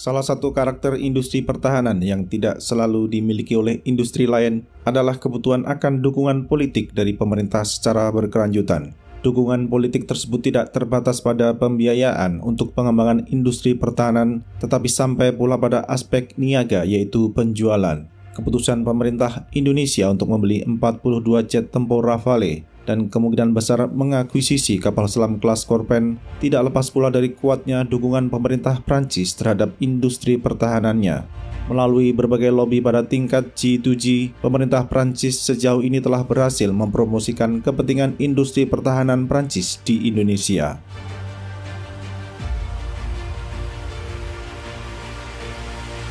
Salah satu karakter industri pertahanan yang tidak selalu dimiliki oleh industri lain adalah kebutuhan akan dukungan politik dari pemerintah secara berkelanjutan. Dukungan politik tersebut tidak terbatas pada pembiayaan untuk pengembangan industri pertahanan, tetapi sampai pula pada aspek niaga, yaitu penjualan. Keputusan pemerintah Indonesia untuk membeli 42 jet tempur Rafale dan kemungkinan besar mengakuisisi kapal selam kelas Korpen tidak lepas pula dari kuatnya dukungan pemerintah Prancis terhadap industri pertahanannya. Melalui berbagai lobi pada tingkat G2G, pemerintah Prancis sejauh ini telah berhasil mempromosikan kepentingan industri pertahanan Prancis di Indonesia.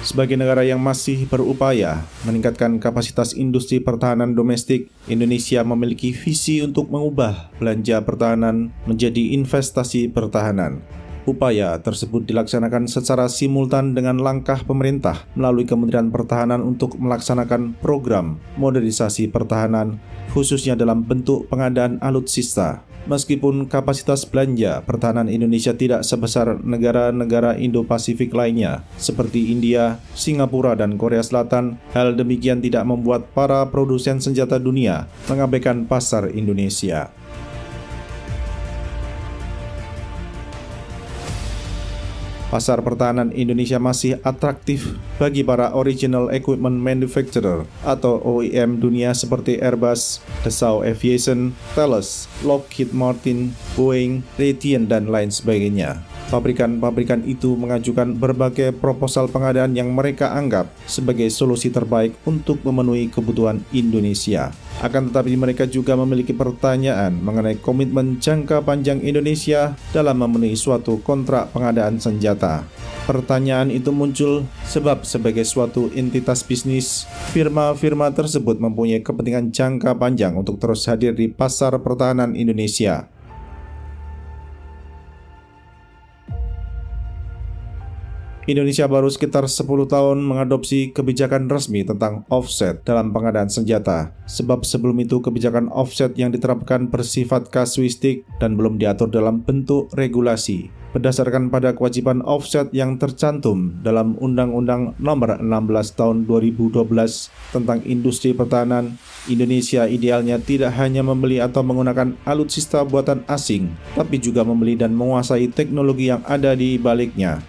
Sebagai negara yang masih berupaya meningkatkan kapasitas industri pertahanan domestik, Indonesia memiliki visi untuk mengubah belanja pertahanan menjadi investasi pertahanan. Upaya tersebut dilaksanakan secara simultan dengan langkah pemerintah melalui Kementerian Pertahanan untuk melaksanakan program modernisasi pertahanan, khususnya dalam bentuk pengadaan alutsista. Meskipun kapasitas belanja pertahanan Indonesia tidak sebesar negara-negara Indo-Pasifik lainnya, seperti India, Singapura, dan Korea Selatan, hal demikian tidak membuat para produsen senjata dunia mengabaikan pasar Indonesia. Pasar pertahanan Indonesia masih atraktif bagi para original equipment manufacturer atau OEM dunia seperti Airbus, Dassault Aviation, Thales, Lockheed Martin, Boeing, Raytheon, dan lain sebagainya. Pabrikan-pabrikan itu mengajukan berbagai proposal pengadaan yang mereka anggap sebagai solusi terbaik untuk memenuhi kebutuhan Indonesia. Akan tetapi mereka juga memiliki pertanyaan mengenai komitmen jangka panjang Indonesia dalam memenuhi suatu kontrak pengadaan senjata. Pertanyaan itu muncul sebab sebagai suatu entitas bisnis, firma-firma tersebut mempunyai kepentingan jangka panjang untuk terus hadir di pasar pertahanan Indonesia. Indonesia baru sekitar 10 tahun mengadopsi kebijakan resmi tentang offset dalam pengadaan senjata. Sebab sebelum itu kebijakan offset yang diterapkan bersifat kasuistik dan belum diatur dalam bentuk regulasi. Berdasarkan pada kewajiban offset yang tercantum dalam Undang-Undang Nomor 16 Tahun 2012 tentang Industri Pertahanan, Indonesia idealnya tidak hanya membeli atau menggunakan alutsista buatan asing, tapi juga membeli dan menguasai teknologi yang ada di baliknya.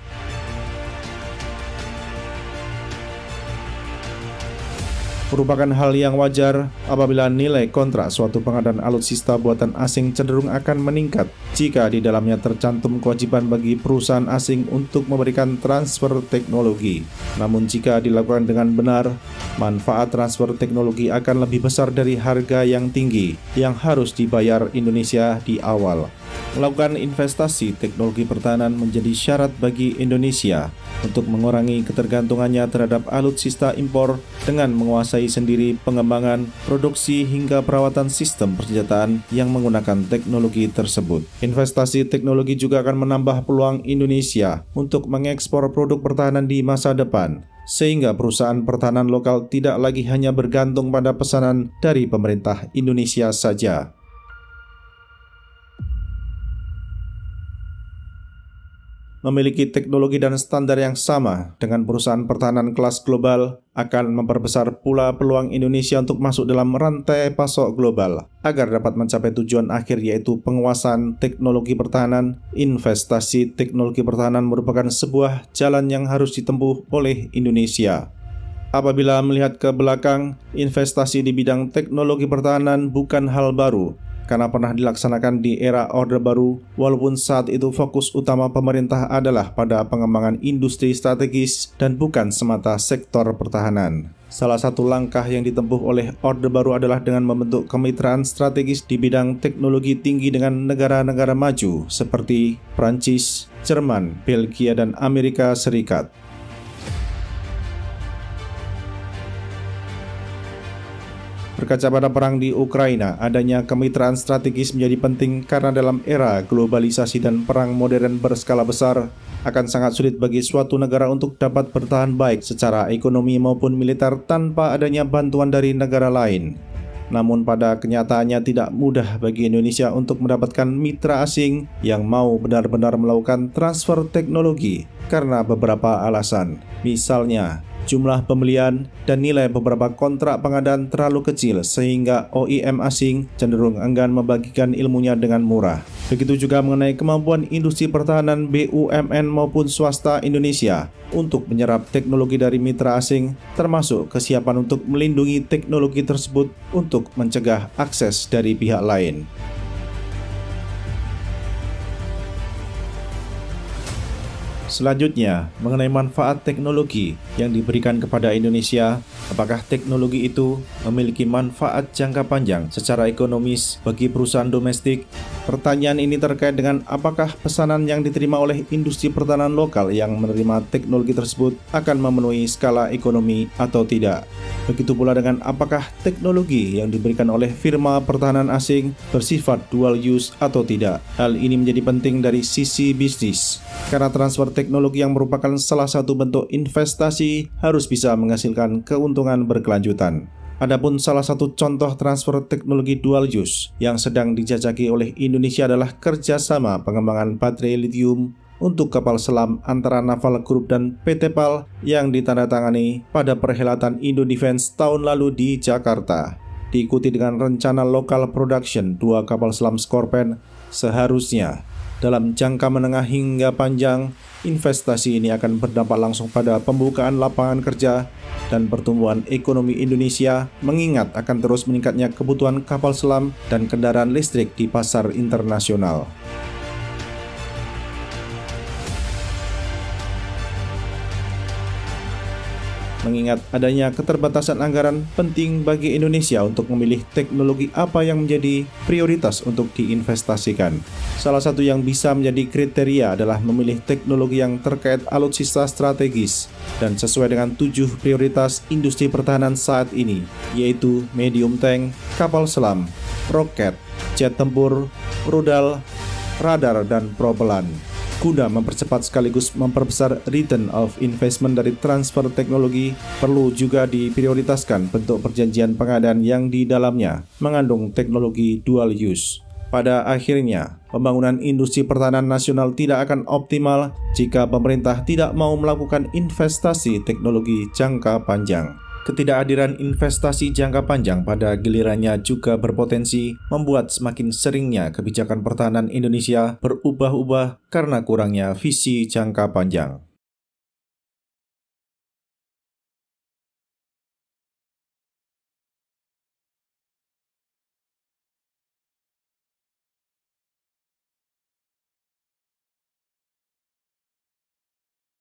Merupakan hal yang wajar apabila nilai kontrak suatu pengadaan alutsista buatan asing cenderung akan meningkat jika di dalamnya tercantum kewajiban bagi perusahaan asing untuk memberikan transfer teknologi. Namun jika dilakukan dengan benar, manfaat transfer teknologi akan lebih besar dari harga yang tinggi yang harus dibayar Indonesia di awal. Melakukan investasi teknologi pertahanan menjadi syarat bagi Indonesia untuk mengurangi ketergantungannya terhadap alutsista impor dengan menguasai sendiri pengembangan, produksi, hingga perawatan sistem persenjataan yang menggunakan teknologi tersebut. Investasi teknologi juga akan menambah peluang Indonesia untuk mengekspor produk pertahanan di masa depan, sehingga perusahaan pertahanan lokal tidak lagi hanya bergantung pada pesanan dari pemerintah Indonesia saja. Memiliki teknologi dan standar yang sama dengan perusahaan pertahanan kelas global akan memperbesar pula peluang Indonesia untuk masuk dalam rantai pasok global agar dapat mencapai tujuan akhir, yaitu penguasaan teknologi pertahanan. Investasi teknologi pertahanan merupakan sebuah jalan yang harus ditempuh oleh Indonesia. Apabila melihat ke belakang, investasi di bidang teknologi pertahanan bukan hal baru, karena pernah dilaksanakan di era Orde Baru, walaupun saat itu fokus utama pemerintah adalah pada pengembangan industri strategis dan bukan semata sektor pertahanan. Salah satu langkah yang ditempuh oleh Orde Baru adalah dengan membentuk kemitraan strategis di bidang teknologi tinggi dengan negara-negara maju seperti Prancis, Jerman, Belgia, dan Amerika Serikat. Berkaca pada perang di Ukraina, adanya kemitraan strategis menjadi penting karena dalam era globalisasi dan perang modern berskala besar, akan sangat sulit bagi suatu negara untuk dapat bertahan baik secara ekonomi maupun militer tanpa adanya bantuan dari negara lain. Namun pada kenyataannya tidak mudah bagi Indonesia untuk mendapatkan mitra asing yang mau benar-benar melakukan transfer teknologi karena beberapa alasan. Misalnya, jumlah pembelian dan nilai beberapa kontrak pengadaan terlalu kecil sehingga OEM asing cenderung enggan membagikan ilmunya dengan murah. Begitu juga mengenai kemampuan industri pertahanan BUMN maupun swasta Indonesia untuk menyerap teknologi dari mitra asing, termasuk kesiapan untuk melindungi teknologi tersebut untuk mencegah akses dari pihak lain. Selanjutnya, mengenai manfaat teknologi yang diberikan kepada Indonesia, apakah teknologi itu memiliki manfaat jangka panjang secara ekonomis bagi perusahaan domestik? Pertanyaan ini terkait dengan apakah pesanan yang diterima oleh industri pertahanan lokal yang menerima teknologi tersebut akan memenuhi skala ekonomi atau tidak. Begitu pula dengan apakah teknologi yang diberikan oleh firma pertahanan asing bersifat dual use atau tidak. Hal ini menjadi penting dari sisi bisnis, karena transfer teknologi yang merupakan salah satu bentuk investasi harus bisa menghasilkan keuntungan berkelanjutan. Adapun salah satu contoh transfer teknologi dual use yang sedang dijajaki oleh Indonesia adalah kerjasama pengembangan baterai lithium untuk kapal selam antara Naval Group dan PT PAL yang ditandatangani pada perhelatan Indo-Defense tahun lalu di Jakarta. Diikuti dengan rencana local production 2 kapal selam Scorpène, seharusnya dalam jangka menengah hingga panjang, investasi ini akan berdampak langsung pada pembukaan lapangan kerja dan pertumbuhan ekonomi Indonesia, mengingat akan terus meningkatnya kebutuhan kapal selam dan kendaraan listrik di pasar internasional. Mengingat adanya keterbatasan anggaran, penting bagi Indonesia untuk memilih teknologi apa yang menjadi prioritas untuk diinvestasikan. Salah satu yang bisa menjadi kriteria adalah memilih teknologi yang terkait alutsista strategis dan sesuai dengan 7 prioritas industri pertahanan saat ini, yaitu medium tank, kapal selam, roket, jet tempur, rudal, radar, dan propelan. Guna mempercepat sekaligus memperbesar return of investment dari transfer teknologi, perlu juga diprioritaskan bentuk perjanjian pengadaan yang di dalamnya mengandung teknologi dual use. Pada akhirnya, pembangunan industri pertahanan nasional tidak akan optimal jika pemerintah tidak mau melakukan investasi teknologi jangka panjang. Ketidakhadiran investasi jangka panjang pada gilirannya juga berpotensi membuat semakin seringnya kebijakan pertahanan Indonesia berubah-ubah karena kurangnya visi jangka panjang.